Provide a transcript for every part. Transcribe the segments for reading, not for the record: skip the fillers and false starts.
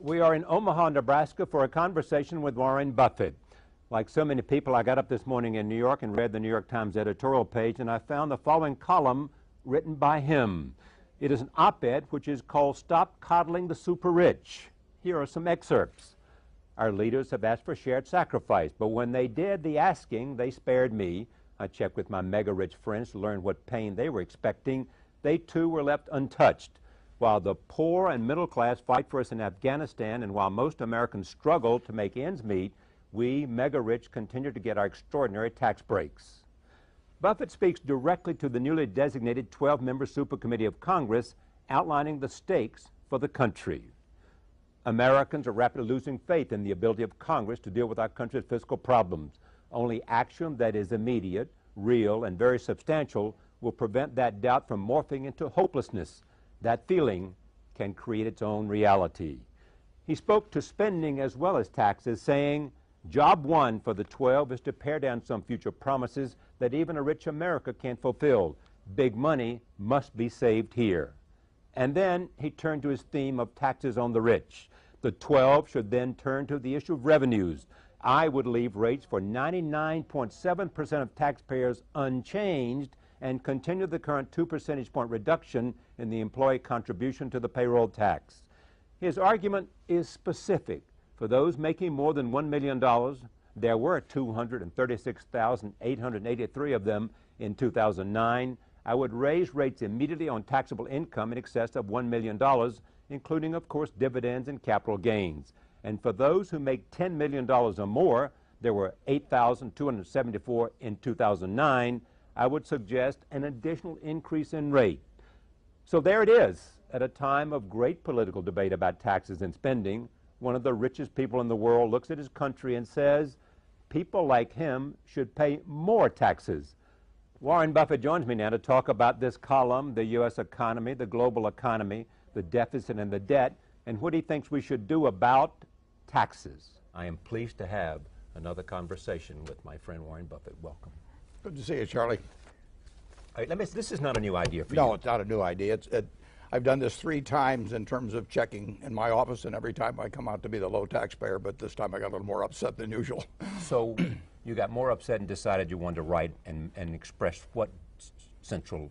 We are in Omaha, Nebraska for a conversation with Warren Buffett. Like so many people, I got up this morning in New York and read the New York Times editorial page, and I found the following column written by him. It is an op-ed which is called "Stop Coddling the Super Rich." Here are some excerpts. Our leaders have asked for shared sacrifice, but when they did the asking, they spared me. I checked with my mega-rich friends to learn what pain they were expecting. They too were left untouched. While the poor and middle class fight for us in Afghanistan, and while most Americans struggle to make ends meet, we mega-rich continue to get our extraordinary tax breaks. Buffett speaks directly to the newly designated 12-member Supercommittee of Congress, outlining the stakes for the country. Americans are rapidly losing faith in the ability of Congress to deal with our country's fiscal problems. Only action that is immediate, real, and very substantial will prevent that doubt from morphing into hopelessness. That feeling can create its own reality. He spoke to spending as well as taxes, saying, "Job one for the 12 is to pare down some future promises that even a rich America can't fulfill. Big money must be saved here." And then he turned to his theme of taxes on the rich. The 12 should then turn to the issue of revenues. I would leave rates for 99.7% of taxpayers unchanged and continue the current 2 percentage point reduction in the employee contribution to the payroll tax. His argument is specific. For those making more than $1 million, there were 236,883 of them in 2009. I would raise rates immediately on taxable income in excess of $1 million, including, of course, dividends and capital gains. And for those who make $10 million or more, there were 8,274 in 2009. I would suggest an additional increase in rate. So there it is. At a time of great political debate about taxes and spending, one of the richest people in the world looks at his country and says, people like him should pay more taxes. Warren Buffett joins me now to talk about this column, the U.S. economy, the global economy, the deficit and the debt, and what he thinks we should do about taxes. I am pleased to have another conversation with my friend Warren Buffett. Welcome. Good to see you, Charlie. All right, this is not a new idea for you. No, it's not a new idea. I've done this 3 times in terms of checking in my office, and every time I come out to be the low taxpayer, but this time I got a little more upset than usual. So you got more upset and decided you wanted to write and express what central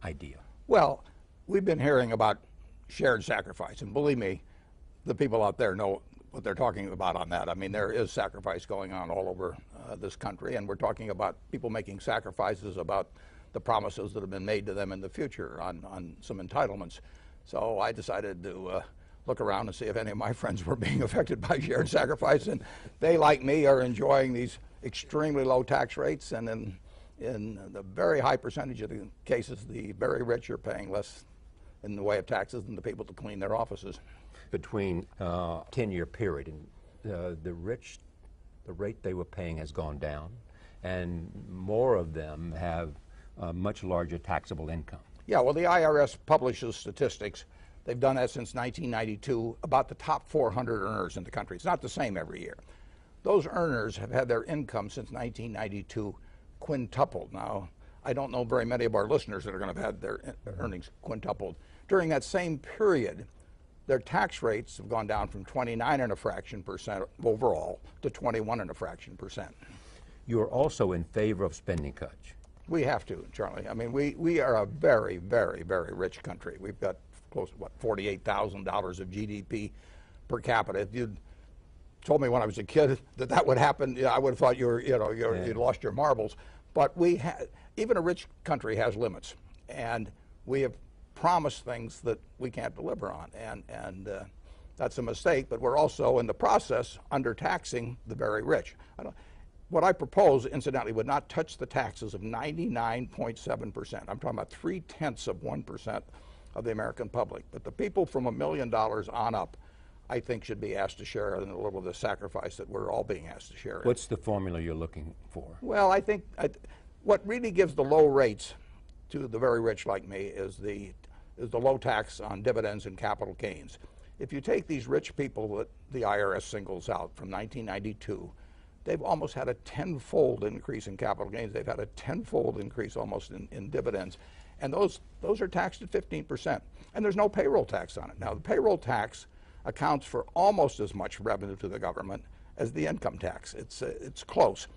idea? Well, we've been hearing about shared sacrifice, and believe me, the people out there know what they're talking about on that. I mean, there is sacrifice going on all over this country, and we're talking about people making sacrifices about the promises that have been made to them in the future on some entitlements. So I decided to look around and see if any of my friends were being affected by shared sacrifice, and they, like me, are enjoying these extremely low tax rates, and in the very high percentage of the cases, the very rich are paying less in the way of taxes than the people to clean their offices. Between 10-year period, and the rich, the rate they were paying has gone down, and more of them have much larger taxable income. Yeah, well, the IRS publishes statistics. They've done that since 1992 about the top 400 earners in the country. It's not the same every year. Those earners have had their income since 1992 quintupled. Now, I don't know very many of our listeners that are going to have had their earnings quintupled. During that same period, their tax rates have gone down from 29.5% overall to 21.5%. You're also in favor of spending cuts. We have to, Charlie. I mean, we are a very, very, very rich country. We've got close to, what, $48,000 of GDP per capita. If you'd told me when I was a kid that that would happen, I would have thought you'd lost your marbles. But even a rich country has limits, and we have promised things that we can't deliver on, and that's a mistake. But we're also in the process undertaxing the very rich. What I propose, incidentally, would not touch the taxes of 99.7%. I'm talking about 0.3% of the American public. But the people from $1 million on up, I think, should be asked to share in a little of the sacrifice that we're all being asked to share in. What's the formula you're looking for? Well, I think what really gives the low rates to the very rich like me is the low tax on dividends and capital gains. If you take these rich people that the IRS singles out from 1992, they've almost had a tenfold increase in capital gains. They've had a tenfold increase almost in dividends. And those are taxed at 15%. And there's no payroll tax on it. Now, the payroll tax accounts for almost as much revenue to the government as the income tax. It's close.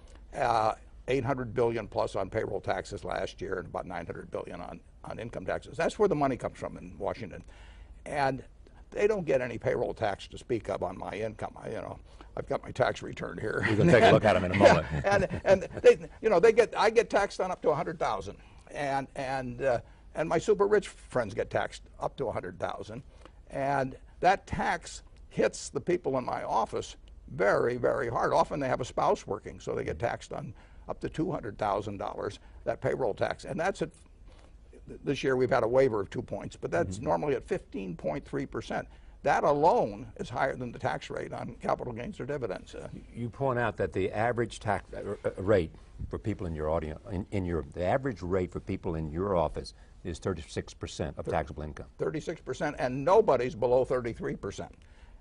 800 billion plus on payroll taxes last year and about 900 billion on income taxes. That's where the money comes from in Washington. And they don't get any payroll tax to speak of on my income. I've got my tax return here. We're going to take a look at them in a moment. and I get taxed on up to 100,000, and my super rich friends get taxed up to 100,000, and that tax hits the people in my office very, very hard. Often they have a spouse working, so they get taxed on up to $200,000, that payroll tax, and that's at. This year we've had a waiver of 2 points, but that's normally at 15.3%. That alone is higher than the tax rate on capital gains or dividends. You point out that the average tax rate for people in your audience, the average rate for people in your office is 36% of taxable income. 36%, and nobody's below 33%.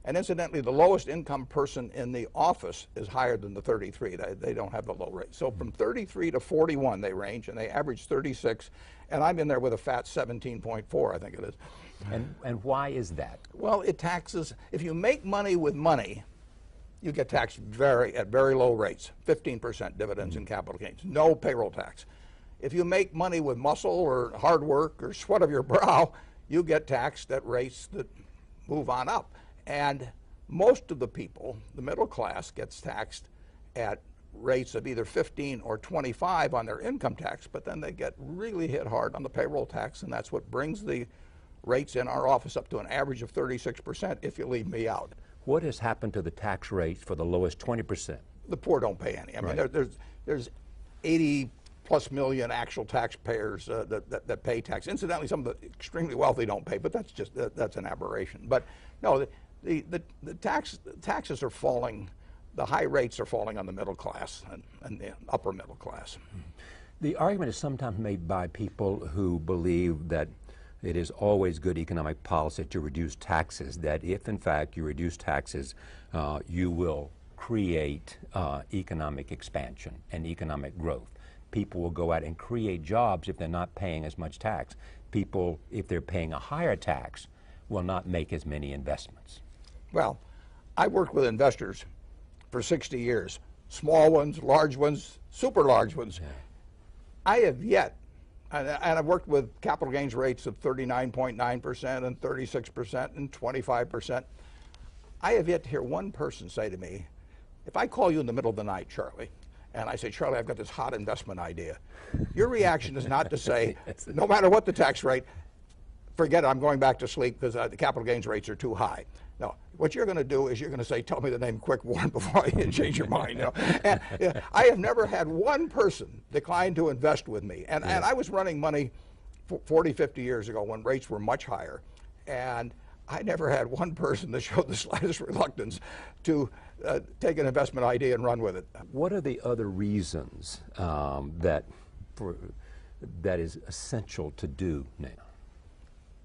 And incidentally, the lowest income person in the office is higher than the 33. They don't have the low rate. So from 33 to 41 they range, and they average 36, and I'm in there with a fat 17.4, I think it is. And why is that? Well, it taxes, if you make money with money, you get taxed at very low rates, 15% dividends and capital gains, no payroll tax. If you make money with muscle or hard work or sweat of your brow, you get taxed at rates that move on up. And most of the people, the middle class, gets taxed at rates of either 15 or 25 on their income tax, but then they get really hit hard on the payroll tax, and that's what brings the rates in our office up to an average of 36% if you leave me out. What has happened to the tax rates for the lowest 20%? The poor don't pay any. I mean, there's 80 plus million actual taxpayers that pay tax. Incidentally, some of the extremely wealthy don't pay, but that's an aberration. But no, the taxes are falling. The high rates are falling on the middle class and the upper middle class. The argument is sometimes made by people who believe that it is always good economic policy to reduce taxes, that if in fact you reduce taxes, you will create economic expansion and economic growth. People will go out and create jobs if they're not paying as much tax. People, if they're paying a higher tax, will not make as many investments. Well, I worked with investors for 60 years, small ones, large ones, super large ones. Yeah. I have yet, and I've worked with capital gains rates of 39.9% and 36% and 25%. I have yet to hear one person say to me, if I call you in the middle of the night, Charlie, and I say, Charlie, I've got this hot investment idea, your reaction is not to say, no matter what the tax rate, forget it, I'm going back to sleep because the capital gains rates are too high. No, what you're going to do is you're going to say, tell me the name Quick Warren before I change your mind. You know? And I have never had one person decline to invest with me. And I was running money 40, 50 years ago when rates were much higher. And I never had one person that showed the slightest reluctance to take an investment idea and run with it. What are the other reasons that is essential to do now?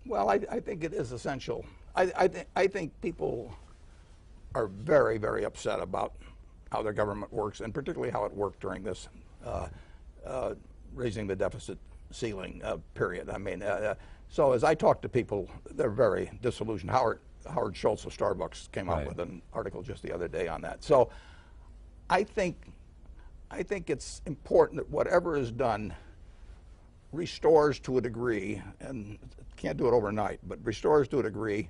Well, I think it is essential. I think people are very, very upset about how their government works, and particularly how it worked during this raising the deficit ceiling period. I mean, so as I talk to people, they're very disillusioned. Howard Schultz of Starbucks came out with an article just the other day on that. So I think it's important that whatever is done restores to a degree, and can't do it overnight, but restores to a degree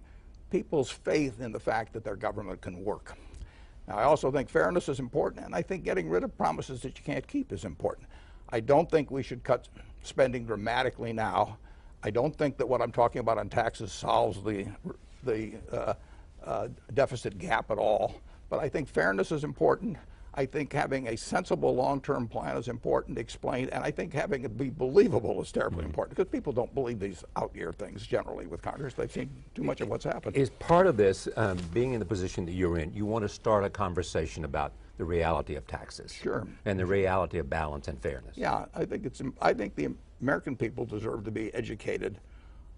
people's faith in the fact that their government can work. Now, I also think fairness is important, and I think getting rid of promises that you can't keep is important. I don't think we should cut spending dramatically now. I don't think that what I'm talking about on taxes solves the deficit gap at all, but I think fairness is important. I think having a sensible long-term plan is important to explain, and I think having it be believable is terribly important, because people don't believe these out-year things generally with Congress. They've seen too much of what's happened. Is part of this, being in the position that you're in, you want to start a conversation about the reality of taxes? Sure. And the reality of balance and fairness? Yeah, I think the American people deserve to be educated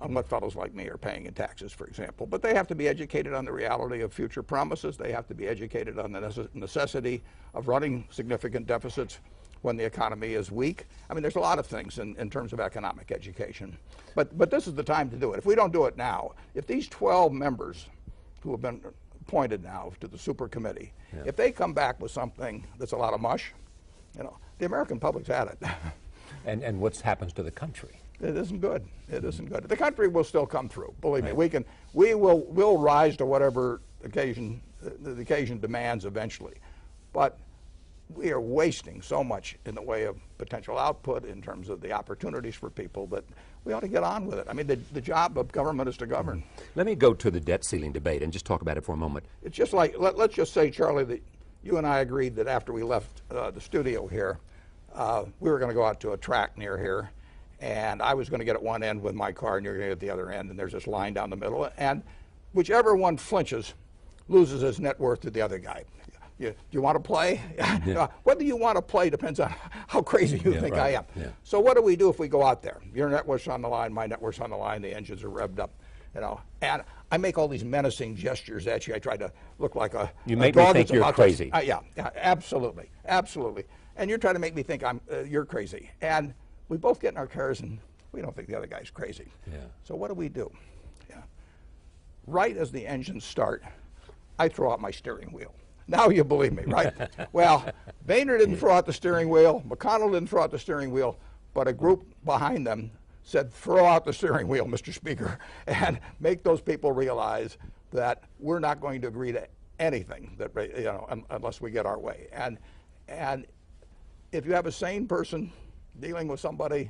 on what fellows like me are paying in taxes, for example. But they have to be educated on the reality of future promises. They have to be educated on the necessity of running significant deficits when the economy is weak. I mean, there's a lot of things in terms of economic education. But this is the time to do it. If we don't do it now, if these 12 members who have been appointed now to the super committee, Yeah. if they come back with something that's a lot of mush, the American public's had it. And what happens to the country? It isn't good. It isn't good. The country will still come through. Believe me, Right. we'll rise to whatever occasion the occasion demands eventually. But we are wasting so much in the way of potential output in terms of the opportunities for people that we ought to get on with it. I mean, the job of government is to govern. Let me go to the debt ceiling debate and just talk about it for a moment. It's just like, let's just say, Charlie, that you and I agreed that after we left the studio here, we were going to go out to a track near here, and I was going to get at one end with my car, and you're going to get at the other end, and there's this line down the middle, and whichever one flinches loses his net worth to the other guy. Do you want to play? Yeah. Whether you want to play depends on how crazy you think I right. am. Yeah. So what do we do if we go out there? Your net worth's on the line, my net worth's on the line, the engines are revved up, and I make all these menacing gestures at you. I try to look like a You a make me dog think that's you're about to- crazy. Yeah, absolutely, absolutely. And you're trying to make me think you're crazy. And we both get in our cars and we don't think the other guy's crazy. Yeah. So what do? Yeah. Right as the engines start, I throw out my steering wheel. Now you believe me, right? Well, Boehner didn't throw out the steering wheel, McConnell didn't throw out the steering wheel, but a group behind them said, throw out the steering wheel, Mr. Speaker, and make those people realize that we're not going to agree to anything that, unless we get our way. And if you have a sane person dealing with somebody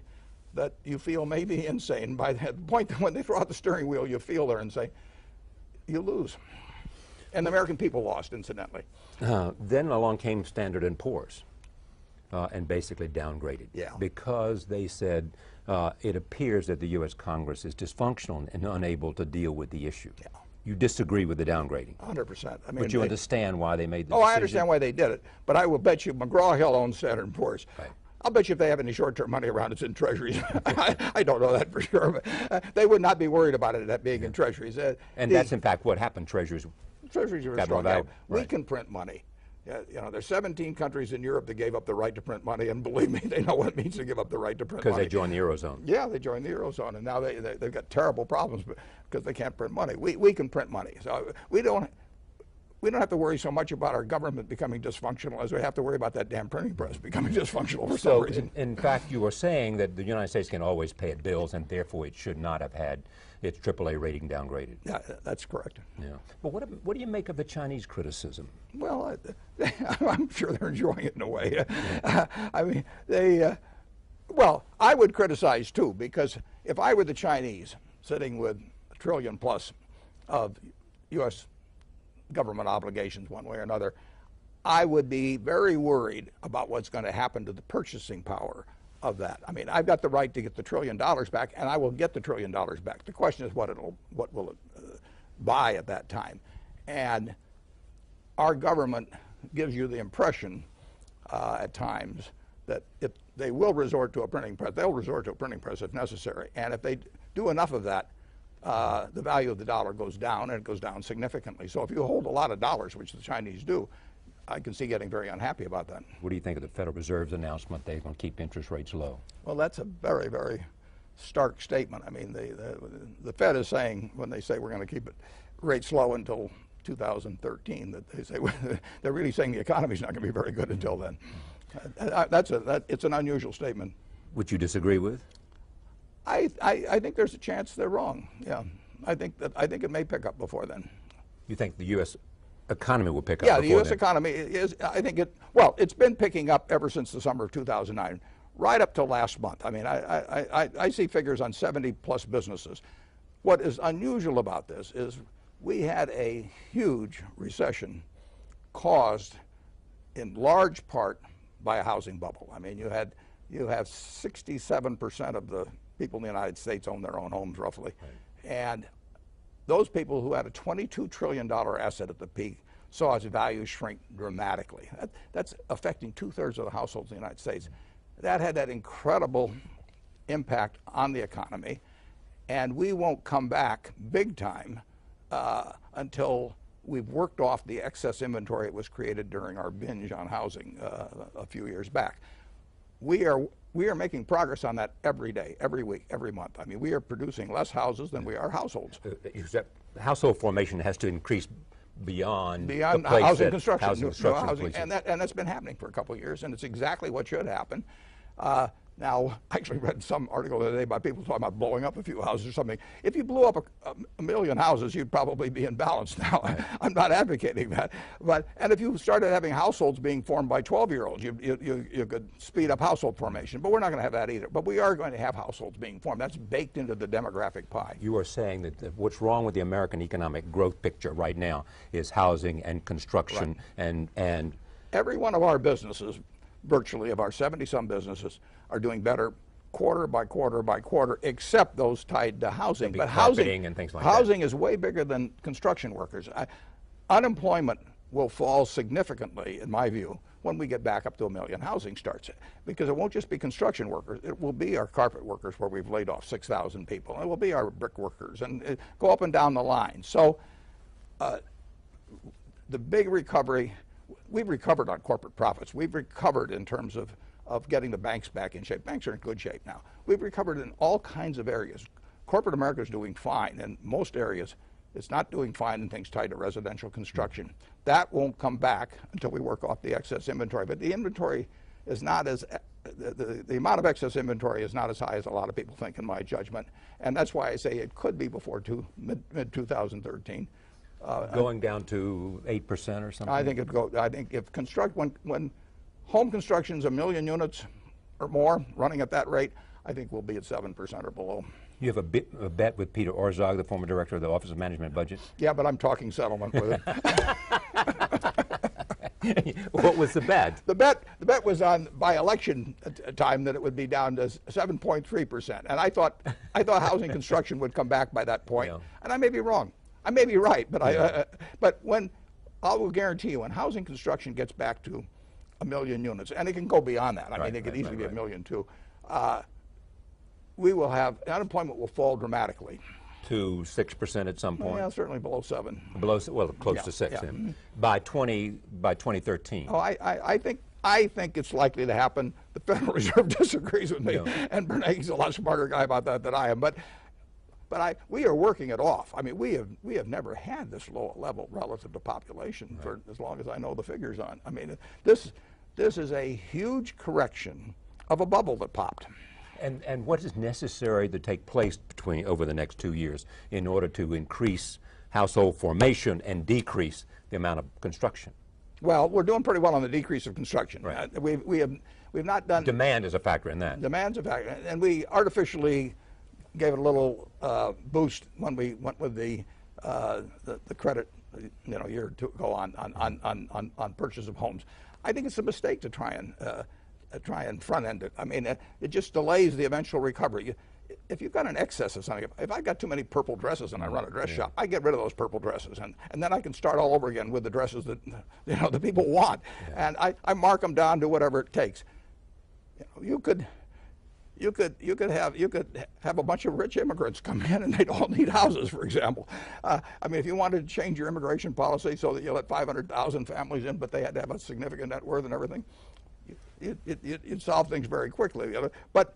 that you feel may be insane, by the point that when they throw out the steering wheel, you feel they're insane, you lose. And the American people lost, incidentally. Then along came Standard & Poor's and basically downgraded. Yeah. Because they said it appears that the U.S. Congress is dysfunctional and unable to deal with the issue. Yeah. You disagree with the downgrading. 100%. I mean, But you understand why they made the Oh, decision? I understand why they did it, but I will bet you McGraw-Hill owns Standard & Poor's. Right. I'll bet you if they have any short-term money around, it's in treasuries. I don't know that for sure, but they would not be worried about it being in treasuries. And that's in fact what happened. Treasuries. Treasuries are Capital strong. value, We right. can print money. There's 17 countries in Europe that gave up the right to print money, and believe me, they know what it means to give up the right to print money. Because they joined the Eurozone. Yeah, they joined the Eurozone, and now they've got terrible problems because they can't print money. We can print money. So we don't have to worry so much about our government becoming dysfunctional as we have to worry about that damn printing press becoming dysfunctional for some So, reason. in fact, you were saying that the United States can always pay its bills, and therefore it should not have had its AAA rating downgraded. Yeah, that's correct. Yeah. But what do you make of the Chinese criticism? Well, I'm sure they're enjoying it in a way. I mean, well, I would criticize too, because if I were the Chinese sitting with $1 trillion plus of U.S. government obligations one way or another, I would be very worried about what's going to happen to the purchasing power of that. I mean, I've got the right to get the $1 trillion back, and I will get the $1 trillion back. The question is what will it buy at that time. And our government gives you the impression at times that if they will resort to a printing press, they'll resort to a printing press if necessary. And if they do enough of that, the value of the dollar goes down, and it goes down significantly. So if you hold a lot of dollars, which the Chinese do, I can see getting very unhappy about that. What do you think of the Federal Reserve's announcement they're going to keep interest rates low? Well, that's a very, very stark statement. I mean, the Fed is saying, when they say we're going to keep it rates low until 2013, that they say they're really saying the economy's not going to be very good until then. It's an unusual statement. Which you disagree with? I think there's a chance they're wrong. Yeah, I think it may pick up before then. You think the U.S. economy will pick up? Yeah, the before U.S. then? economy is. I think it's been picking up ever since the summer of 2009, right up till last month. I mean, I see figures on 70 plus businesses. What is unusual about this is we had a huge recession caused in large part by a housing bubble. I mean, you have 67% of the people in the United States own their own homes, roughly. Right. And those people who had a $22 trillion asset at the peak saw its value shrink dramatically. That's affecting 2/3 of the households in the United States. That had that incredible impact on the economy, and we won't come back big time until we've worked off the excess inventory that was created during our binge on housing a few years back. We are making progress on that every day, every week, every month. I mean, we are producing less houses than we are households. household formation has to increase beyond the housing construction, housing and that's been happening for a couple of years, and it's exactly what should happen. Now, I actually read some article the other day about people talking about blowing up a few houses or something. If you blew up a million houses, you'd probably be in balance now. Right. I'm not advocating that. And if you started having households being formed by 12-year-olds, you could speed up household formation. But we're not going to have that either. But we are going to have households being formed. That's baked into the demographic pie. You are saying that what's wrong with the American economic growth picture right now is housing and construction, right. and every one of our businesses, virtually of our 70-some businesses, are doing better quarter by quarter by quarter, except those tied to housing. But housing and things like housing is way bigger than construction workers. Unemployment will fall significantly, in my view, when we get back up to 1 million housing starts. Because it won't just be construction workers. It will be our carpet workers, where we've laid off 6,000 people. It will be our brick workers, and go up and down the line. So the big recovery, we've recovered on corporate profits. We've recovered in terms of getting the banks back in shape. Banks are in good shape now. We've recovered in all kinds of areas. Corporate America is doing fine in most areas. It's not doing fine in things tied to residential construction. That won't come back until we work off the excess inventory. But the inventory is not as, the amount of excess inventory is not as high as a lot of people think, in my judgment. And that's why I say it could be before mid-2013. Going down to 8% or something? I think if when home construction's 1 million units or more, running at that rate, I think we'll be at 7% or below. You have a bet with Peter Orzog, the former director of the Office of Management Budget? Yeah, but I'm talking settlement with him. What was the bet? The bet was on, by election time, that it would be down to 7.3%. And I thought housing construction would come back by that point. Yeah. And I may be wrong. I may be right, but but when, I will guarantee you, when housing construction gets back to 1 million units, and it can go beyond that. I mean, it could easily be 1 million too. We will have, unemployment will fall dramatically. To 6% at some point? Yeah, certainly below 7. Below, well, close to 6. Yeah. By 2013. Oh, I think it's likely to happen. The Federal Reserve disagrees with me, and Bernanke's a lot smarter guy about that than I am. But we are working it off. I mean, we have never had this low a level relative to population for as long as I know the figures on. I mean, this is a huge correction of a bubble that popped. And what is necessary to take place over the next 2 years in order to increase household formation and decrease the amount of construction? Well, we're doing pretty well on the decrease of construction. Right. We've not done. Demand is a factor in that. Demand's a factor, and we artificially gave it a little boost when we went with the credit, a year or two ago on purchase of homes. I think it's a mistake to try and front end it. I mean, it just delays the eventual recovery. If you've got an excess of something, if I've got too many purple dresses and I run a dress shop, I get rid of those purple dresses, and then I can start all over again with the dresses that the people want, and I mark them down to whatever it takes. You could have a bunch of rich immigrants come in, and they'd all need houses, for example. I mean, if you wanted to change your immigration policy so that you let 500,000 families in, but they had to have a significant net worth and everything, you'd solve things very quickly. But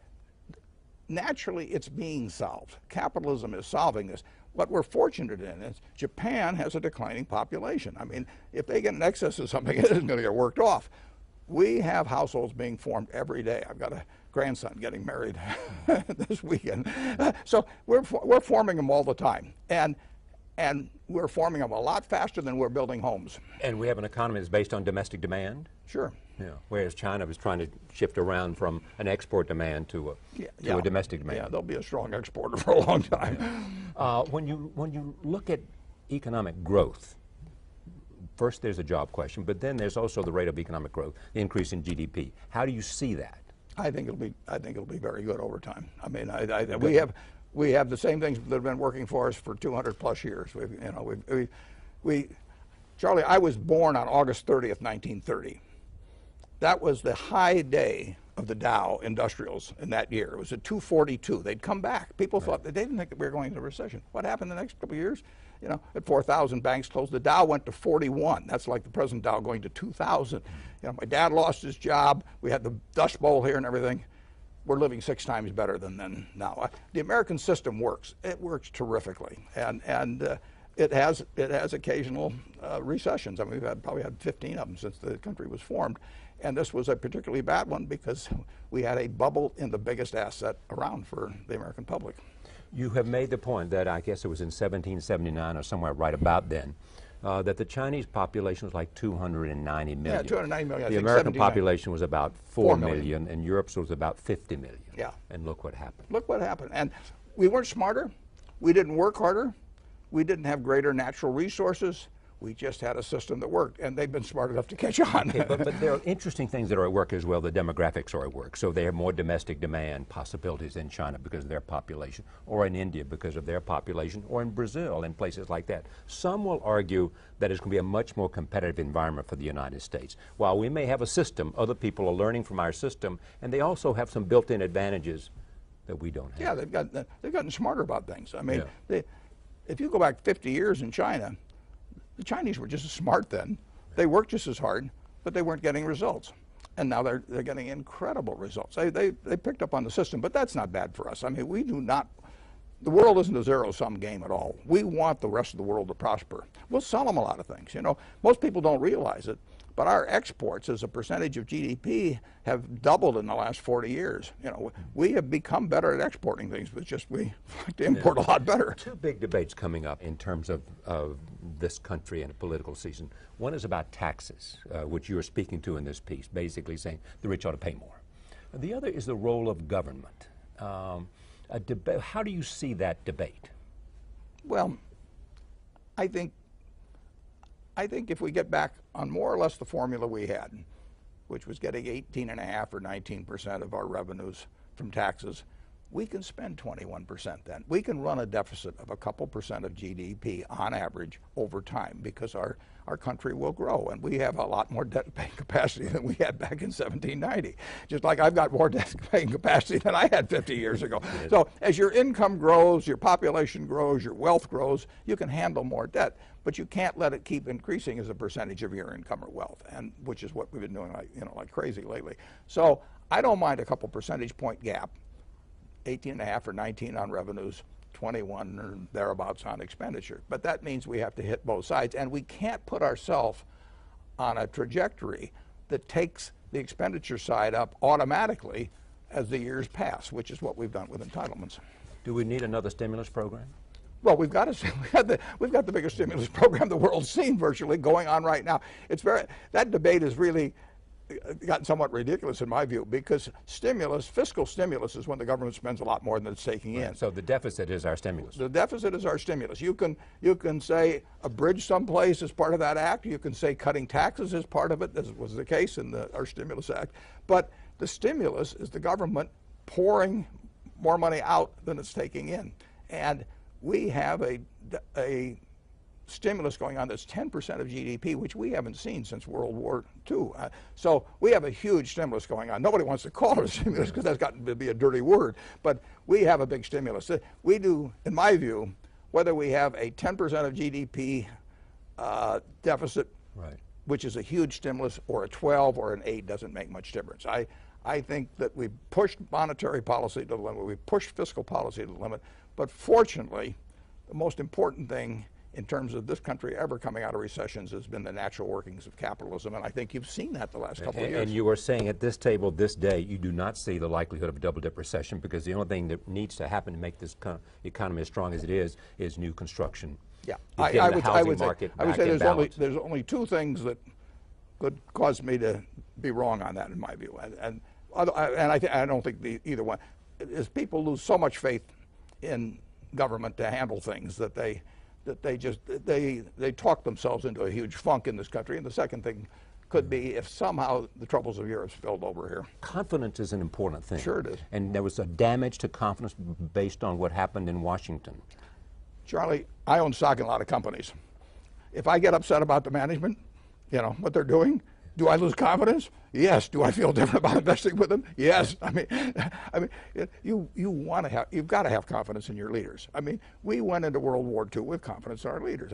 naturally, it's being solved. Capitalism is solving this. What we're fortunate in is Japan has a declining population. I mean, if they get an excess of something, it isn't going to get worked off. We have households being formed every day. I've got a grandson getting married this weekend. So we're forming them all the time. And we're forming them a lot faster than we're building homes. And we have an economy that's based on domestic demand? Sure. Yeah. Whereas China was trying to shift around from an export demand to a domestic demand. Yeah, they'll be a strong exporter for a long time. When you look at economic growth, first there's a job question, but then there's also the rate of economic growth, the increase in GDP. How do you see that? I think it'll be very good over time. I mean, we have the same things that have been working for us for 200 plus years. Charlie, I was born on August 30th, 1930. That was the high day of the Dow Industrials in that year. It was at 242. They'd come back. People thought they didn't think that we were going into a recession. What happened the next couple of years? At 4,000, banks closed. The Dow went to 41. That's like the present Dow going to 2,000. My dad lost his job. We had the Dust Bowl here and everything. We're living 6 times better than then now. The American system works. It works terrifically, and it has occasional recessions. I mean, we've probably had 15 of them since the country was formed, and this was a particularly bad one because we had a bubble in the biggest asset around for the American public. You have made the point that I guess it was in 1779 or somewhere right about then, that the Chinese population was like 290 million. Yeah, 290 million. I The think American 79. population was about 4 million, and Europe's was about 50 million. Yeah. And look what happened. Look what happened. And we weren't smarter. We didn't work harder. We didn't have greater natural resources. We just had a system that worked, and they've been smart enough to catch on. Okay, but there are interesting things that are at work as well. The demographics are at work. So they have more domestic demand possibilities in China because of their population, or in India because of their population, or in Brazil and places like that. Some will argue that it's going to be a much more competitive environment for the United States. While we may have a system, other people are learning from our system, and they also have some built-in advantages that we don't have. Yeah, they've gotten smarter about things. I mean, if you go back 50 years in China, the Chinese were just as smart then. They worked just as hard, but they weren't getting results. And now they're getting incredible results. They picked up on the system, but that's not bad for us. I mean, we do not, the world isn't a zero-sum game at all. We want the rest of the world to prosper. We'll sell them a lot of things. You know, most people don't realize it, but our exports as a percentage of GDP have doubled in the last 40 years. You know, we have become better at exporting things, but just we like to import a lot better. Two big debates coming up in terms of this country and a political season. One is about taxes, which you are speaking to in this piece, basically saying the rich ought to pay more. The other is the role of government. How do you see that debate? Well, I think if we get back on more or less the formula we had, which was getting 18.5 or 19% of our revenues from taxes, we can spend 21% then. We can run a deficit of a couple percent of GDP on average over time because our country will grow, and we have a lot more debt-paying capacity than we had back in 1790. Just like I've got more debt-paying capacity than I had 50 years ago. So as your income grows, your population grows, your wealth grows, you can handle more debt, but you can't let it keep increasing as a percentage of your income or wealth, and which is what we've been doing like crazy lately. So I don't mind a couple percentage point gap. 18.5 or 19 on revenues, 21 or thereabouts on expenditure. But that means we have to hit both sides, and we can't put ourselves on a trajectory that takes the expenditure side up automatically as the years pass, which is what we've done with entitlements. Do we need another stimulus program? Well, we've got the biggest stimulus program the world's seen virtually going on right now. That debate is really gotten somewhat ridiculous in my view, because fiscal stimulus is when the government spends a lot more than it's taking in. So the deficit is our stimulus. The deficit is our stimulus. You can say a bridge someplace is part of that act. You can say cutting taxes is part of it, as was the case in our Stimulus Act. But the stimulus is the government pouring more money out than it's taking in. And we have a stimulus going on that's 10% of GDP, which we haven't seen since World War II. So we have a huge stimulus going on. Nobody wants to call it a stimulus because that's gotten to be a dirty word, but we have a big stimulus. We do, in my view, whether we have a 10% of GDP deficit, right, which is a huge stimulus, or a 12 or an 8 doesn't make much difference. I think that we've pushed monetary policy to the limit, we've pushed fiscal policy to the limit, but fortunately, the most important thing in terms of this country ever coming out of recessions has been the natural workings of capitalism, and I think you've seen that the last couple of years. And you are saying at this table this day you do not see the likelihood of a double-dip recession, because the only thing that needs to happen to make this economy as strong as it is new construction. Yeah, I would say there's only two things that could cause me to be wrong on that, in my view, and I don't think either one is people lose so much faith in government to handle things that they talk themselves into a huge funk in this country. And the second thing could be if somehow the troubles of Europe spilled over here. Confidence is an important thing. Sure it is. And there was a damage to confidence based on what happened in Washington. Charlie, I own stock in a lot of companies. If I get upset about the management, what they're doing, do I lose confidence? Yes. Do I feel different about investing with them? Yes. I mean, you've got to have confidence in your leaders. I mean, we went into World War II with confidence in our leaders.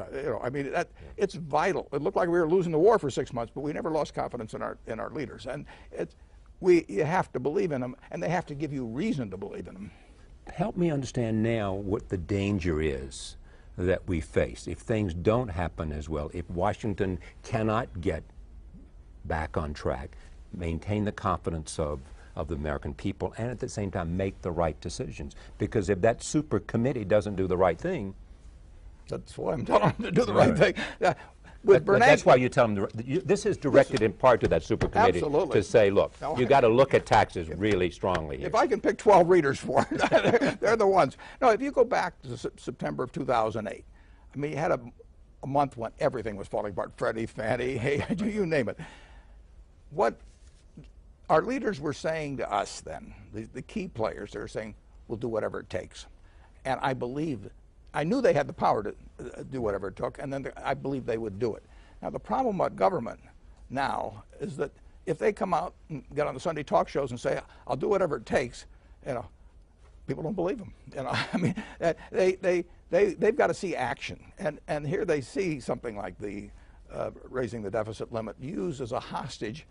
It's vital. It looked like we were losing the war for 6 months, but we never lost confidence in our leaders. And you have to believe in them, and they have to give you reason to believe in them. Help me understand now what the danger is that we face, if things don't happen as well, if Washington cannot get back on track, maintain the confidence of the American people, and at the same time make the right decisions. Because if that super committee doesn't do the right thing, that's why I'm telling them to do the right thing. That's why you tell them, this is directed in part to that super committee to say, look, you got to look at taxes really strongly here. If I can pick 12 readers for it, they're the ones. No, if you go back to September of 2008, I mean, you had a month when everything was falling apart. Freddie, Fannie, hey, you name it. What our leaders were saying to us then, the key players, they were saying, we'll do whatever it takes. And I knew they had the power to do whatever it took, and then I believed they would do it. Now, the problem about government now is that if they come out and get on the Sunday talk shows and say, I'll do whatever it takes, people don't believe them. I mean, they've got to see action. And here they see something like the raising the deficit limit used as a hostage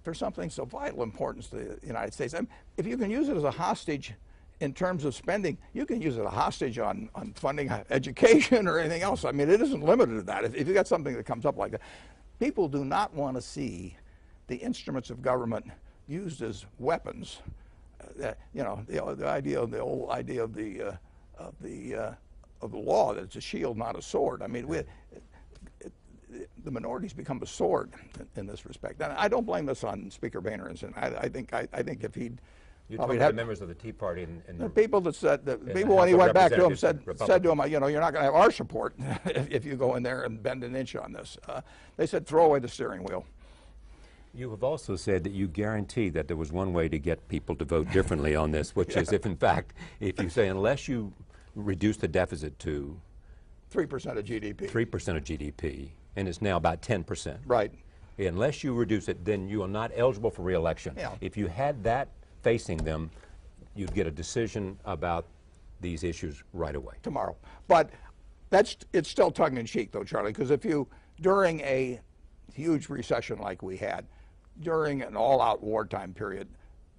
for something so vital importance to the United States. I mean, if you can use it as a hostage in terms of spending, you can use it as a hostage on funding education or anything else. I mean, it isn't limited to that. If you got something that comes up like that, people do not want to see the instruments of government used as weapons. The old idea of the law that it's a shield, not a sword. I mean, the minorities become a sword in this respect. And I don't blame this on Speaker Boehner. I think if he'd you talking about the members of the Tea Party and the people that said people when he went back to him said to him, you're not going to have our support if you go in there and bend an inch on this. They said throw away the steering wheel. You have also said that you guarantee that there was one way to get people to vote differently on this, which is if you say unless you reduce the deficit to 3% of GDP. 3% of GDP, and it's now about 10%. Right. Unless you reduce it, then you are not eligible for re-election. Yeah. If you had that facing them, you'd get a decision about these issues right away. Tomorrow. But it's still tongue-in-cheek, though, Charlie, because during a huge recession like we had, during an all-out wartime period,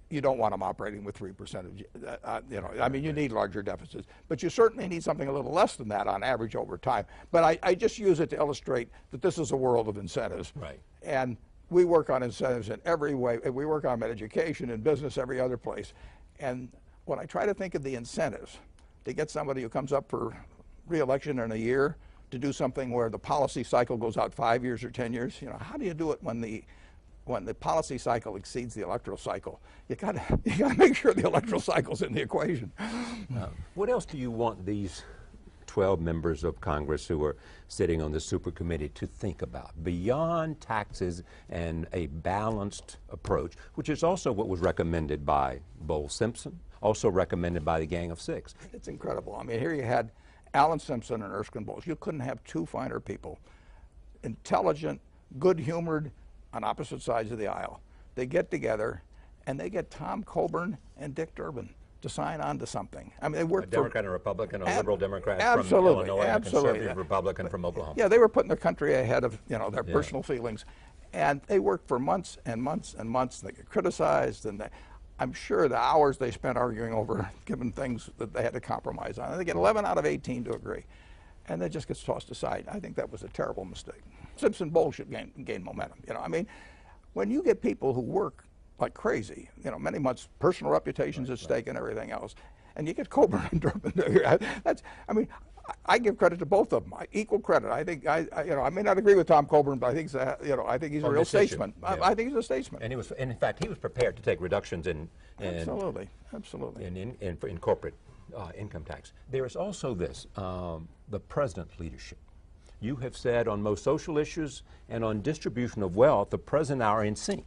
you don't want them operating with 3% of, I mean, you need larger deficits. But you certainly need something a little less than that on average over time. But I just use it to illustrate that this is a world of incentives. Right. And we work on incentives in every way. We work on them in education, in business, every other place. And when I try to think of the incentives to get somebody who comes up for re-election in a year to do something where the policy cycle goes out 5 years or 10 years, how do you do it when the policy cycle exceeds the electoral cycle? You got to make sure the electoral cycle's in the equation. What else do you want these 12 members of Congress who are sitting on the super committee to think about beyond taxes and a balanced approach, which is also what was recommended by Bowles-Simpson, also recommended by the Gang of Six? It's incredible. I mean, here you had Alan Simpson and Erskine Bowles. You couldn't have two finer people, intelligent, good-humored, on opposite sides of the aisle. They get together and they get Tom Coburn and Dick Durbin to sign on to something. I mean, they worked for a Democrat and a Republican, a liberal Democrat from Illinois, and a conservative Republican from Oklahoma. Yeah, they were putting the country ahead of their personal feelings, and they worked for months and months and months. They get criticized, and I'm sure the hours they spent arguing over given things that they had to compromise on. And they get 11 out of 18 to agree, and that just gets tossed aside. I think that was a terrible mistake. Simpson Bowles should gain momentum. I mean, when you get people who work like crazy, many months, personal reputations at stake and everything else, and you get Coburn and Durbin. I mean, I give credit to both of them. Equal credit. I think I may not agree with Tom Coburn, but I think I think he's a real statesman. Yeah. I think he's a statesman. And in fact, he was prepared to take reductions in absolutely in corporate income tax. There is also this the president's leadership. You have said on most social issues and on distribution of wealth, the president and I are in sync.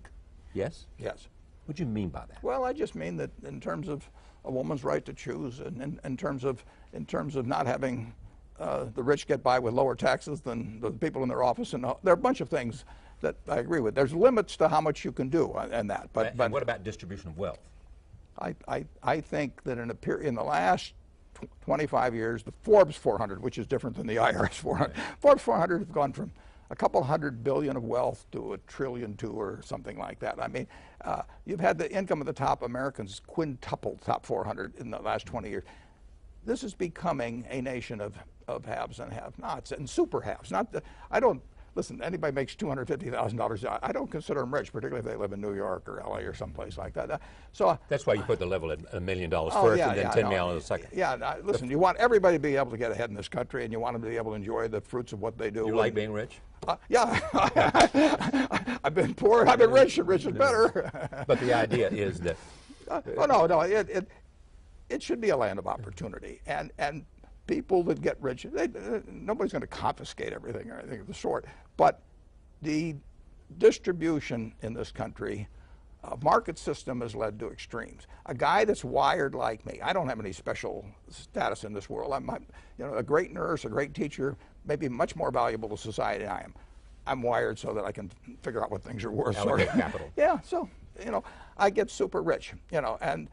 Yes? Yes. What do you mean by that? Well, I just mean that in terms of a woman's right to choose, and in terms of not having the rich get by with lower taxes than the people in their office, and there are a bunch of things that I agree with. There's limits to how much you can do and that. But what about distribution of wealth? I think that in the last 25 years, the Forbes 400, which is different than the IRS 400, right. Forbes 400 have gone from a couple $100 billion of wealth to $1 trillion or something like that. I mean, you've had the income of the top Americans quintuple top 400 in the last 20 years. This is becoming a nation of of haves and have-nots and super haves. Not the, I don't listen. Anybody makes $250,000. I don't consider them rich, particularly if they live in New York or LA or someplace like that. So that's why you put the level at $1 million first, and then $10 million second. Yeah, listen. You want everybody to be able to get ahead in this country, and you want them to be able to enjoy the fruits of what they do. You like being rich? Yeah, I've been poor, I've been rich, and rich is better. But the idea is that. No. It should be a land of opportunity, and people that get rich, nobody's going to confiscate everything or anything of the sort. But the distribution in this country, market system has led to extremes. A guy that's wired like me, I don't have any special status in this world. I'm a great nurse, a great teacher, maybe much more valuable to society than I am. I'm wired so that I can figure out what things are worth. Allocate capital. Yeah, so I get super rich, and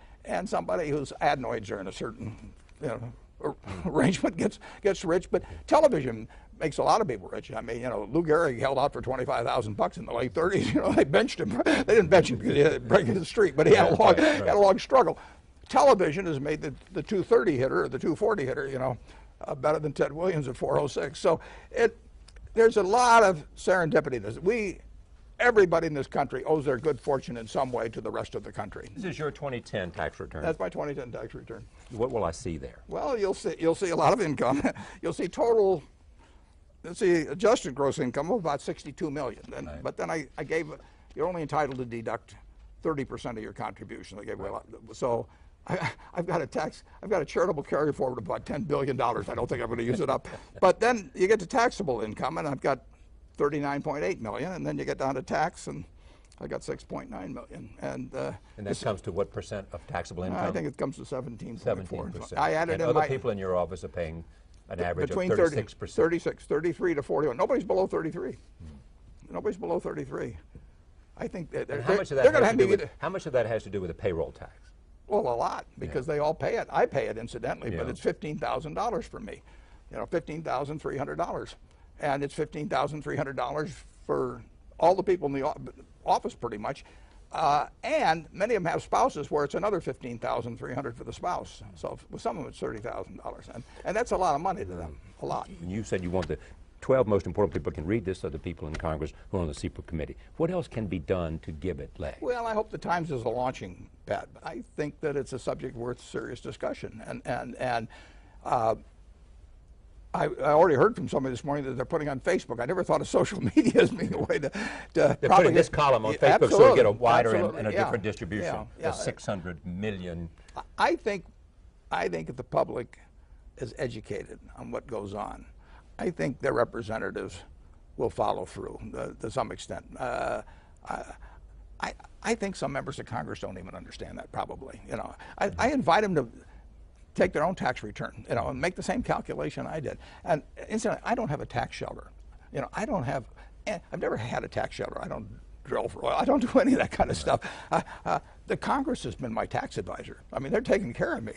somebody whose adenoids are in a certain arrangement gets rich. But television makes a lot of people rich. I mean, Lou Gehrig held out for $25,000 in the late 30s. They benched him. They didn't bench him because he had a break in the street, but he had a long struggle. Television has made the 230 hitter or the 240 hitter, better than Ted Williams at 406. So there's a lot of serendipity in this. Everybody in this country owes their good fortune in some way to the rest of the country. This is your 2010 tax return. That's my 2010 tax return. What will I see there? Well, you'll see a lot of income. You'll see adjusted gross income of about $62 million. Right. But then I gave, you're only entitled to deduct 30% of your contribution. I gave away a lot. So I've got a charitable carry forward of about $10 billion. I don't think I'm going to use it up. But then you get to taxable income, and I've got 39.8 million, and then you get down to tax, and I got 6.9 million. And that comes to what percent of taxable income? I think it comes to 17.4. 17%. I added and in other people in your office are paying an average between of 36%. 36, 33 to 41. Nobody's below 33. Nobody's below 33. I think that how much of that has to do with the payroll tax? Well, a lot, because they all pay it. I pay it incidentally, but it's $15,000 for me. $15,300. And it's $15,300 for all the people in the office pretty much. And many of them have spouses where it's another $15,300 for the spouse. So with some of them it's $30,000. And that's a lot of money to them, a lot. And you said you want the 12 most important people can read this so the people in Congress who are on the CEPA committee. What else can be done to give it leg? Well, I hope the Times is a launching pad. I think that it's a subject worth serious discussion. I already heard from somebody this morning that they're putting on Facebook. I never thought of social media as being a way to they're putting this column on Facebook so we get a wider and a different distribution. Yeah. The 600 million. I think if the public is educated on what goes on, I think their representatives will follow through to some extent. I think some members of Congress don't even understand that, probably. I invite them to take their own tax return, and make the same calculation I did. And incidentally, I don't have a tax shelter. I've never had a tax shelter. I don't drill for oil. I don't do any of that kind of stuff. The Congress has been my tax advisor. I mean, they're taking care of me.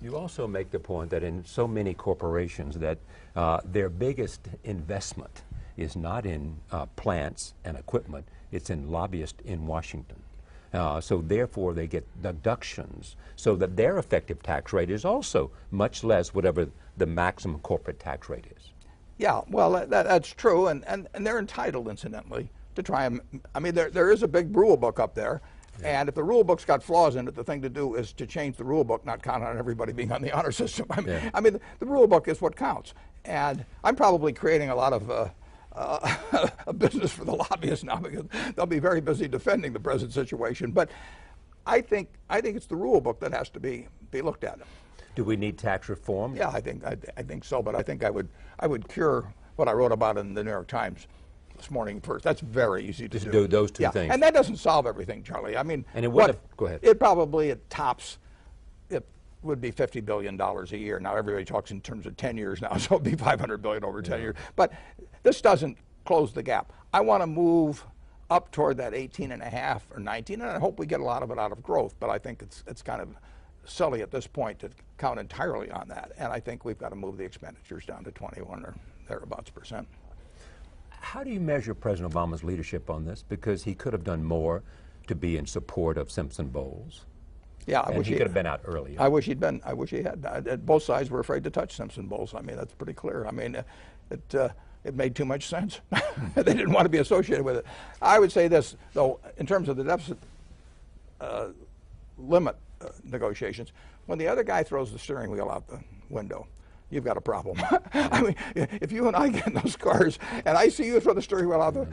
You also make the point that in so many corporations that their biggest investment is not in plants and equipment, it's in lobbyists in Washington. So therefore they get deductions so that their effective tax rate is also much less whatever the maximum corporate tax rate is. Yeah, well, that's true, and they're entitled, incidentally, to try and, I mean, there is a big rule book up there, and if the rule book's got flaws in it, the thing to do is to change the rule book, not count on everybody being on the honor system. I mean, the rule book is what counts, and I'm probably creating a lot of a business for the lobbyists now, because they'll be very busy defending the present situation. But I think it's the rule book that has to be looked at. Do we need tax reform? Yeah, I think so. But I think I would cure what I wrote about in the New York Times this morning first. That's very easy to do those two things. And that doesn't solve everything, Charlie. I mean, and it would go ahead. It probably tops. It would be $50 billion a year. Now everybody talks in terms of 10 years now, so it'd be $500 billion over 10 years. But this doesn't close the gap. I want to move up toward that 18.5 or 19, and I hope we get a lot of it out of growth. But I think it's kind of silly at this point to count entirely on that. And I think we've got to move the expenditures down to 21 or thereabouts %. How do you measure President Obama's leadership on this? Because he could have done more to be in support of Simpson Bowles. Yeah, I and wish he could have been out earlier. I wish he'd been. I wish he had. Both sides were afraid to touch Simpson Bowles. I mean, that's pretty clear. I mean, it made too much sense. They didn't want to be associated with it. I would say this, though, in terms of the deficit limit negotiations, when the other guy throws the steering wheel out the window, you've got a problem. I mean, if you and I get in those cars and I see you throw the steering wheel out,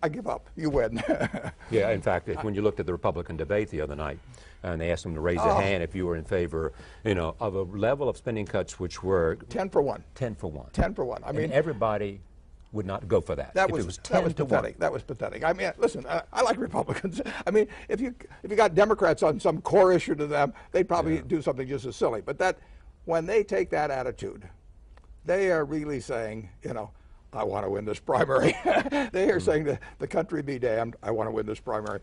I give up. You win. Yeah, in fact, when you looked at the Republican debate the other night, and they asked them to raise their hand if you were in favor, of a level of spending cuts which were 10 for 1. 10 for 1. 10 for 1. I mean, and everybody would not go for that. That was was 10 to pathetic. 1. That was pathetic. I mean, listen, I like Republicans. I mean, if you got Democrats on some core issue to them, they'd probably do something just as silly. But when they take that attitude, they are really saying, I want to win this primary. They are saying to the country be damned, I want to win this primary.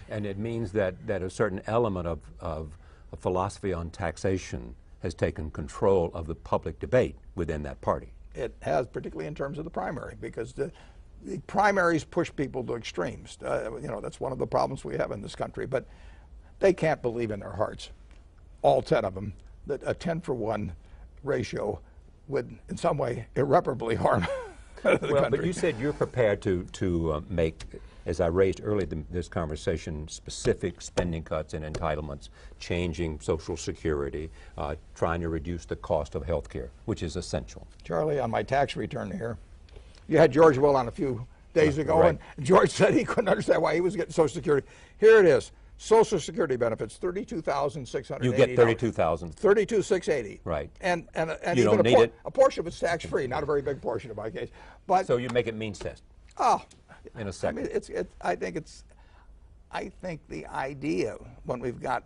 And it means that a certain element of a philosophy on taxation has taken control of the public debate within that party. It has, particularly in terms of the primary, because the primaries push people to extremes. That's one of the problems we have in this country. But they can't believe in their hearts, all 10 of them, that a 10 for 1 ratio would in some way irreparably harm the country. But you said you're prepared to make, as I raised earlier this conversation, specific spending cuts and entitlements, changing Social Security, trying to reduce the cost of health care, which is essential. Charlie, on my tax return here, you had George Will on a few days ago, right. and George said he couldn't understand why he was getting Social Security. Here it is. Social Security benefits, $32,680. You get $32,000. $32,680. Right. And you even don't need it. a portion of it's tax-free, not a very big portion in my case. But So you make it means test. Oh, in a second. I mean, I think the idea when we've got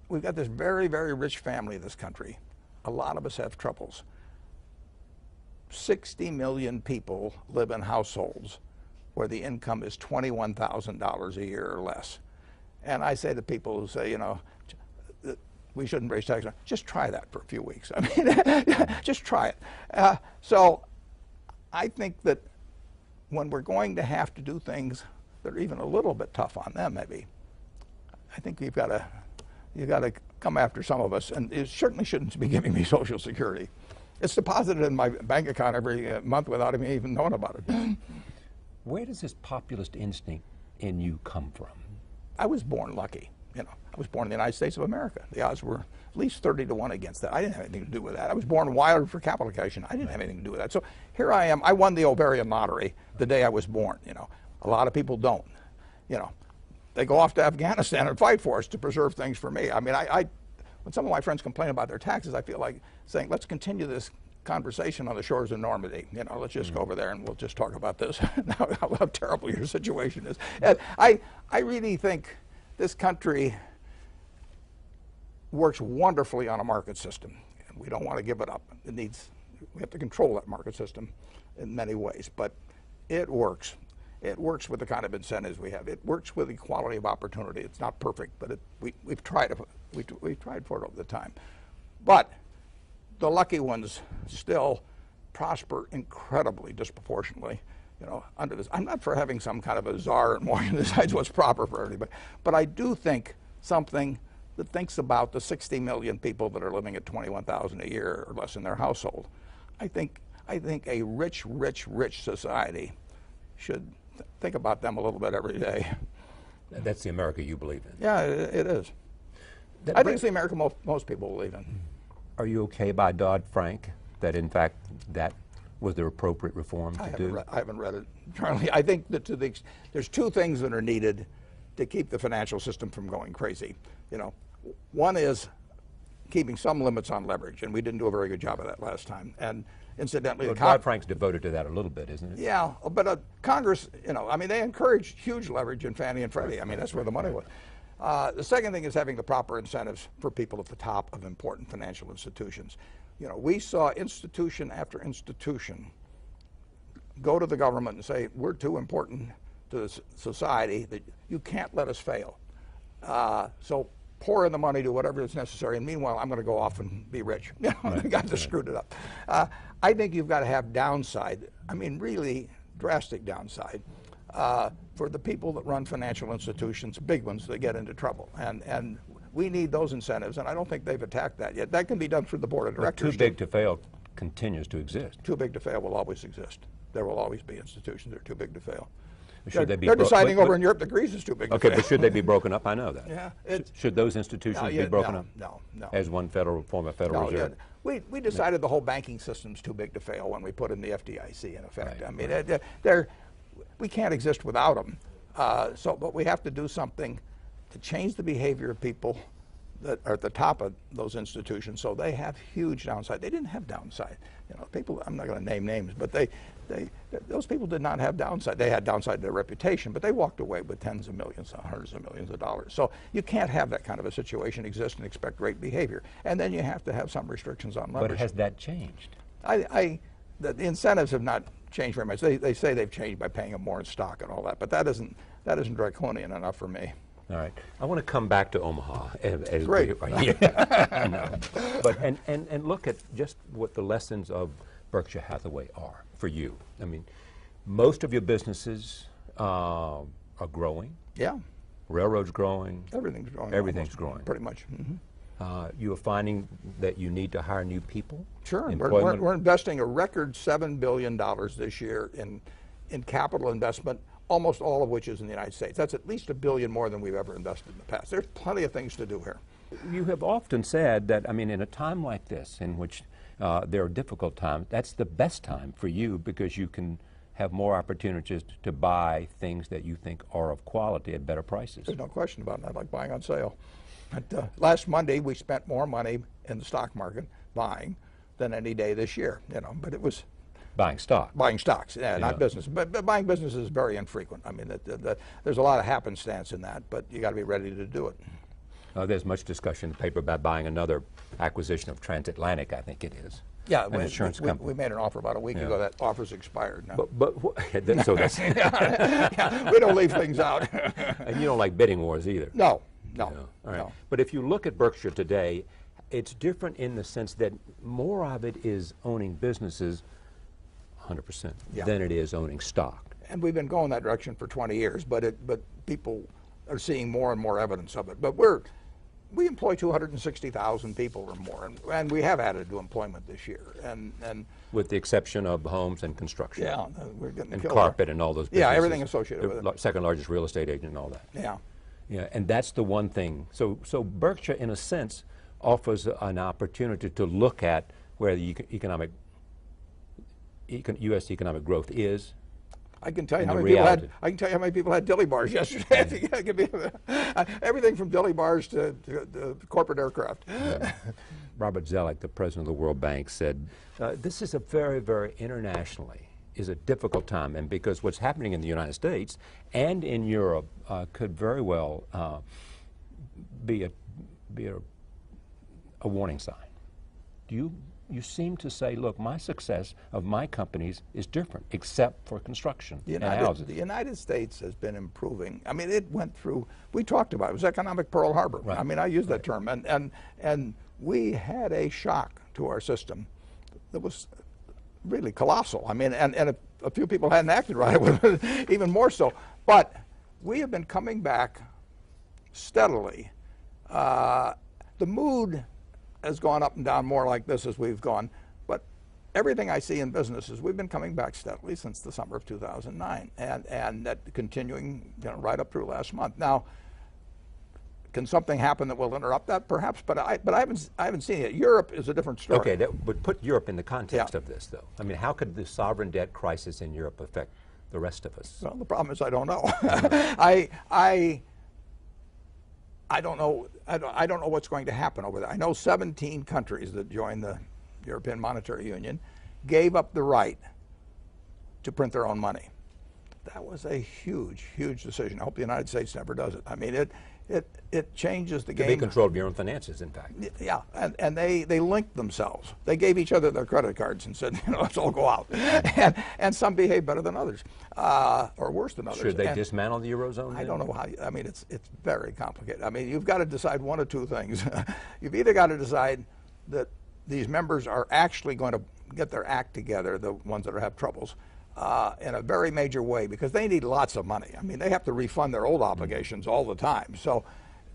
this very, very rich family in this country, a lot of us have troubles. 60 million people live in households where the income is $21,000 a year or less. And I say to people who say, we shouldn't raise taxes, just try that for a few weeks. I mean, just try it. So I think that when we're going to have to do things that are even a little bit tough on them, maybe, I think you've got to come after some of us, and it certainly shouldn't be giving me Social Security. It's deposited in my bank account every month without me even knowing about it. Where does this populist instinct in you come from? I was born lucky. I was born in the United States of America. The odds were at least 30 to 1 against that. I didn't have anything to do with that. I was born wired for capitalization. I didn't have anything to do with that. So here I am. I won the ovarian lottery the day I was born. A lot of people don't. They go off to Afghanistan and fight for us to preserve things for me. I mean, when some of my friends complain about their taxes, I feel like saying, let's continue this conversation on the shores of Normandy. Let's just go over there and we'll just talk about this, how terrible your situation is. And I really think this country works wonderfully on a market system, and we don't want to give it up. We have to control that market system in many ways, but it works. It works with the kind of incentives we have. It works with equality of opportunity. It's not perfect, but we've tried it. We've tried for it over the time. But the lucky ones still prosper incredibly disproportionately, under this. I'm not for having some kind of a czar in Washington decides what's proper for everybody, but I do think something that thinks about the 60 million people that are living at $21,000 a year or less in their household. I think a rich society should think about them a little bit every day. That's the America you believe in. Yeah, it is. I think it's the America most people believe in. Are you okay by Dodd-Frank, that in fact that was the appropriate reform to do? I haven't read it, Charlie. I think that there's two things that are needed to keep the financial system from going crazy. One is keeping some limits on leverage, and we didn't do a very good job of that last time. And incidentally, well, Dodd-Frank's devoted to that a little bit, isn't it? Yeah, but Congress, they encouraged huge leverage in Fannie and Freddie. I mean, that's where the money was. The second thing is having the proper incentives for people at the top of important financial institutions. We saw institution after institution go to the government and say, we're too important to society that you can't let us fail. So pour in the money, do whatever is necessary, and meanwhile, I'm going to go off and be rich. The guys have screwed it up. I think you've got to have downside, really drastic downside, for the people that run financial institutions, big ones that get into trouble. And we need those incentives, and I don't think they've attacked that yet. That can be done through the board of directors. But too big to fail continues to exist. Too big to fail will always exist. There will always be institutions that are too big to fail. Should they be They're deciding over in Europe that Greece is too big to fail. Okay, but should they be broken up? I know that. Yeah. Should those institutions be broken up? No. As one form of Federal Reserve? We decided the whole banking system's too big to fail when we put in the FDIC in effect. Right, I mean, we can't exist without them. But we have to do something to change the behavior of people that are at the top of those institutions, so they have huge downside. They didn't have downside. You know, people, I'm not going to name names, but those people did not have downside. They had downside to their reputation, but they walked away with tens of millions, hundreds of millions of dollars. So you can't have that kind of a situation exist and expect great behavior. And then you have to have some restrictions on leverage. But has that changed? The incentives have not changed very much. They say they've changed by paying them more in stock and all that, but that isn't draconian enough for me. All right. I want to come back to Omaha. Great. But and look at just what the lessons of Berkshire Hathaway are for you. I mean, most of your businesses are growing. Yeah. Railroad's growing. Everything's growing. Everything's growing. Pretty much. You are finding that you need to hire new people? Sure. We're investing a record $7 billion this year in capital investment, almost all of which is in the United States. That's at least $1 billion more than we've ever invested in the past. There's plenty of things to do here. You have often said that, I mean, in a time like this, in which there are difficult times, that's the best time for you because you can have more opportunities to buy things that you think are of quality at better prices. There's no question about it. I like buying on sale. But, last Monday, we spent more money in the stock market buying than any day this year. You know, but it was buying stock. Buying stocks, not business. But buying business is very infrequent. I mean, there's a lot of happenstance in that, but you got to be ready to do it. There's much discussion in the paper about buying another acquisition of Transatlantic, I think it is. Yeah, an insurance company. We made an offer about a week ago. That offer's expired now. So that's we don't leave things out. And you don't like bidding wars either. No. All right. No. But if you look at Berkshire today, it's different in the sense that more of it is owning businesses 100% than it is owning stock. And we've been going that direction for 20 years, but people are seeing more and more evidence of it. But we employ 260,000 people or more, and we have added to employment this year. And with the exception of homes and construction. Yeah, we're getting and carpet and all those businesses. Yeah, everything associated with it. Second largest real estate agent and all that. Yeah. Yeah, and that's the one thing. So Berkshire, in a sense, offers an opportunity to look at where the U.S. economic growth is. I can tell you how many people had dilly bars yesterday. Everything from dilly bars to corporate aircraft. Robert Zoellick, the president of the World Bank, said, "This is a very, very internationally is a difficult time, and because what's happening in the United States and in Europe could very well be a warning sign." You seem to say, look, my success of my companies is different, except for construction and houses. The United States has been improving. I mean, it went through, we talked about it, was economic Pearl Harbor. Right. I mean, I used that term. And we had a shock to our system that was really colossal. I mean, and a few people hadn't acted right, even more so. But we have been coming back steadily. The mood has gone up and down more like this as we've gone, but everything I see in business is we've been coming back steadily since the summer of 2009, and that continuing, right up through last month. Now, can something happen that will interrupt that? Perhaps, but I haven't seen it. Europe is a different story. Okay, but put Europe in the context of this, though. I mean, how could the sovereign debt crisis in Europe affect the rest of us? Well, the problem is I don't know. I don't know. I don't know what's going to happen over there. I know 17 countries that joined the European Monetary Union gave up the right to print their own money. That was a huge, huge decision. I hope the United States never does it. I mean, it changes the game. To be control of your own finances, in fact. Yeah, and they linked themselves. They gave each other their credit cards and said, let's all go out. And some behave better than others, or worse than others. Should they dismantle the Eurozone? I don't know how. I mean, it's very complicated. I mean, you've got to decide one of two things. You've either got to decide that these members are actually going to get their act together, the ones that have troubles, in a very major way, because they need lots of money. I mean, they have to refund their old obligations all the time. So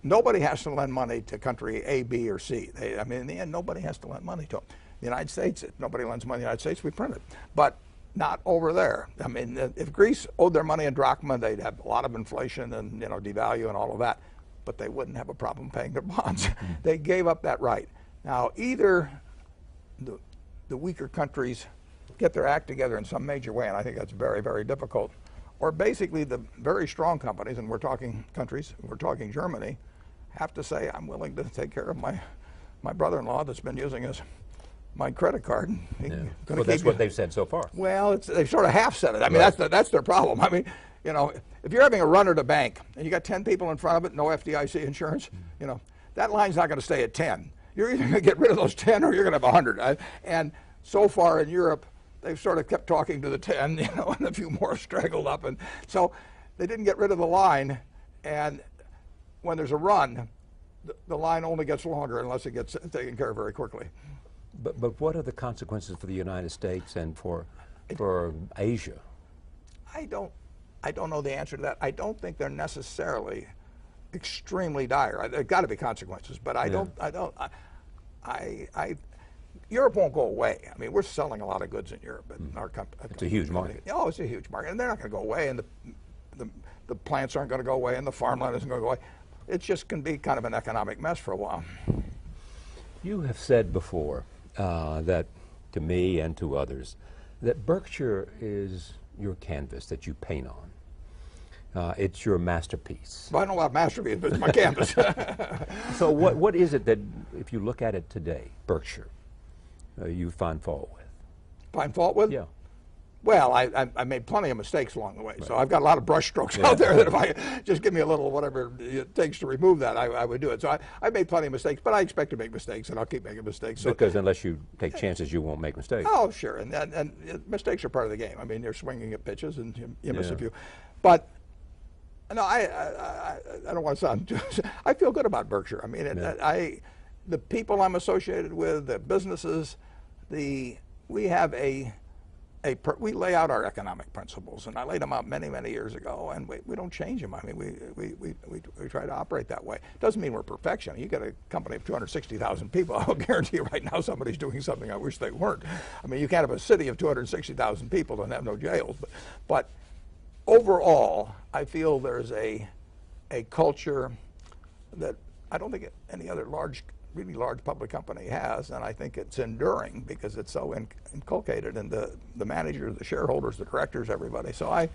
nobody has to lend money to country A, B, or C. I mean, in the end, nobody has to lend money to them. The United States, if nobody lends money to the United States, we print it. But not over there. I mean, if Greece owed their money in drachma, they'd have a lot of inflation and devalue and all of that, but they wouldn't have a problem paying their bonds. They gave up that right. Now, either the weaker countries get their act together in some major way, and I think that's very, very difficult, or basically the very strong companies, and we're talking countries, we're talking Germany, have to say, I'm willing to take care of my brother-in-law that's been using my credit card. Well, that's what they've said so far. Well, they've sort of half said it. I mean, that's their problem. I mean, if you're having a run at a bank and you got 10 people in front of it, no FDIC insurance, that line's not going to stay at 10. You're either going to get rid of those 10 or you're going to have 100. And so far in Europe, they've sort of kept talking to the 10, and a few more straggled up. And so they didn't get rid of the line. And when there's a run, the line only gets longer unless it gets taken care of very quickly. But what are the consequences for the United States and for Asia? I don't know the answer to that. I don't think they're necessarily extremely dire. There's got to be consequences, but Europe won't go away. I mean, we're selling a lot of goods in Europe. Our it's a huge market. Oh, it's a huge market, and they're not going to go away, and the plants aren't going to go away, and the farmland isn't going to go away. It just can be kind of an economic mess for a while. You have said before that to me and to others that Berkshire is your canvas that you paint on. It's your masterpiece. Well, I don't know about masterpiece, but it's my canvas. So what is it that, if you look at it today, Berkshire, you find fault with? Find fault with? Yeah. Well, I made plenty of mistakes along the way, so I've got a lot of brush strokes out there that if I just give me a little whatever it takes to remove that, I would do it. So I made plenty of mistakes, but I expect to make mistakes, and I'll keep making mistakes. So, because unless you take chances, you won't make mistakes. Oh, sure, and mistakes are part of the game. I mean, you're swinging at pitches, and you miss a few. But no, I don't want to sound. I feel good about Berkshire. I mean, the people I'm associated with, the businesses, we have we lay out our economic principles, and I laid them out many, many years ago, and we don't change them. I mean, we try to operate that way. Doesn't mean we're perfection. You got a company of 260,000 people. I'll guarantee you right now somebody's doing something I wish they weren't. I mean, you can't have a city of 260,000 people and have no jails. But overall, I feel there's a culture that I don't think any other really large public company has, and I think it's enduring because it's so inculcated in the managers, the shareholders, the directors, everybody. So I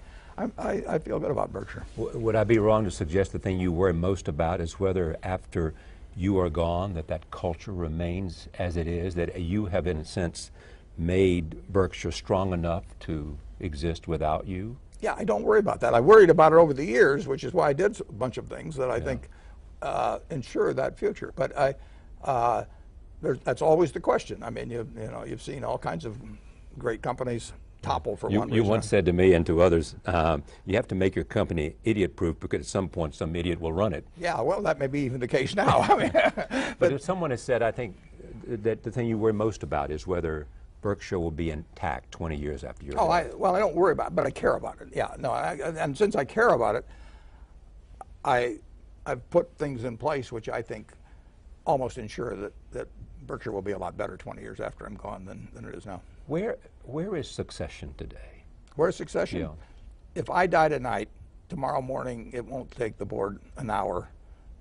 feel good about Berkshire. Would I be wrong to suggest the thing you worry most about is whether after you are gone that culture remains as it is, that you have in a sense made Berkshire strong enough to exist without you? Yeah, I don't worry about that. I worried about it over the years, which is why I did a bunch of things that I think ensure that future. But that's always the question. I mean, you've seen all kinds of great companies topple for one reason. You once said to me and to others, you have to make your company idiot-proof because at some point some idiot will run it. Yeah, well, that may be even the case now. I mean, but if someone has said, I think that the thing you worry most about is whether Berkshire will be intact 20 years after you're dead. Well, I don't worry about it, but I care about it. Yeah, no, and since I care about it, I've put things in place which I think almost ensure that Berkshire will be a lot better 20 years after I'm gone than it is now. Where is succession today? Where is succession? Yeah. If I die tonight, tomorrow morning it won't take the board an hour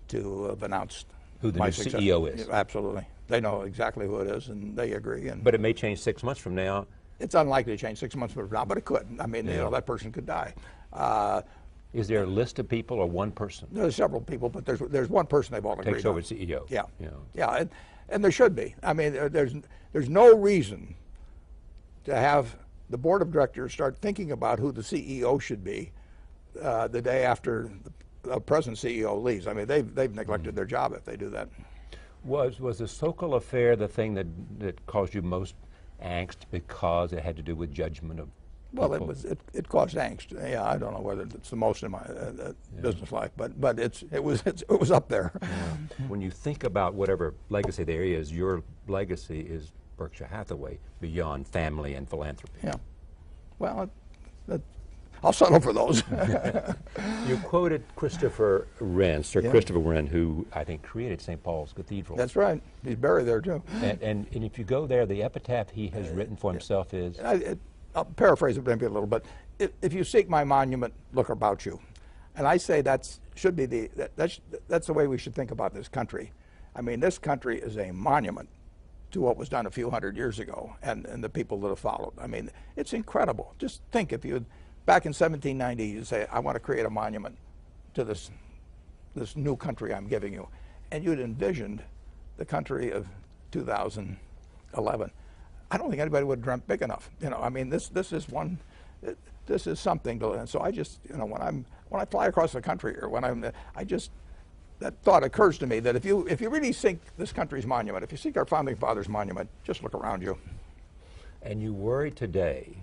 to have announced who the my new successor. CEO is. Absolutely. They know exactly who it is, and they agree. But it may change 6 months from now. It's unlikely to change 6 months from now, but it could. I mean, that person could die. Is there a list of people or one person? There's several people, but there's one person they've all agreed on. Takes over CEO. Yeah, and there should be. I mean, there's no reason to have the board of directors start thinking about who the CEO should be the day after the present CEO leaves. I mean, they've neglected their job if they do that. Was the Sokol affair the thing that caused you most angst because it had to do with judgment of people? Well, it caused angst. Yeah, I don't know whether it's the most in my business life, but it was up there. Yeah. When you think about whatever legacy there is, your legacy is Berkshire Hathaway beyond family and philanthropy. Yeah. Well, I'll settle for those. You quoted Christopher Wren, Sir Christopher Wren, who I think created St. Paul's Cathedral. That's right. He's buried there too. And if you go there, the epitaph he has written for himself is? I'll paraphrase it maybe a little bit. If you seek my monument, look about you. And I say that's the way we should think about this country. I mean, this country is a monument to what was done a few hundred years ago and the people that have followed. I mean, it's incredible. Just think, if you back in 1790, you say, I want to create a monument to this new country I'm giving you. And you'd envisioned the country of 2011. I don't think anybody would have dreamt big enough. You know, I mean, this is something to, and so I just, you know, when I fly across the country, or that thought occurs to me that if you really seek this country's monument, if you seek our founding fathers' monument, just look around you. And you worry today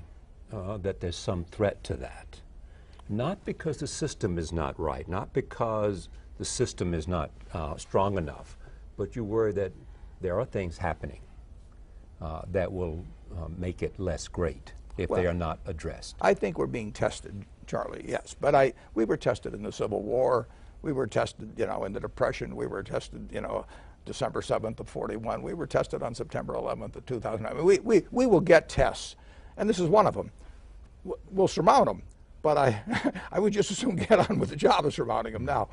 that there's some threat to that, not because the system is not right, not because the system is not strong enough, but you worry that there are things happening that will make it less great if they are not addressed. I think we're being tested, Charlie, yes. But we were tested in the Civil War. We were tested, you know, in the Depression. We were tested, you know, December 7th of '41. We were tested on September 11th of 2009. We will get tests, and this is one of them. We'll surmount them, but I would just as soon get on with the job of surmounting them now.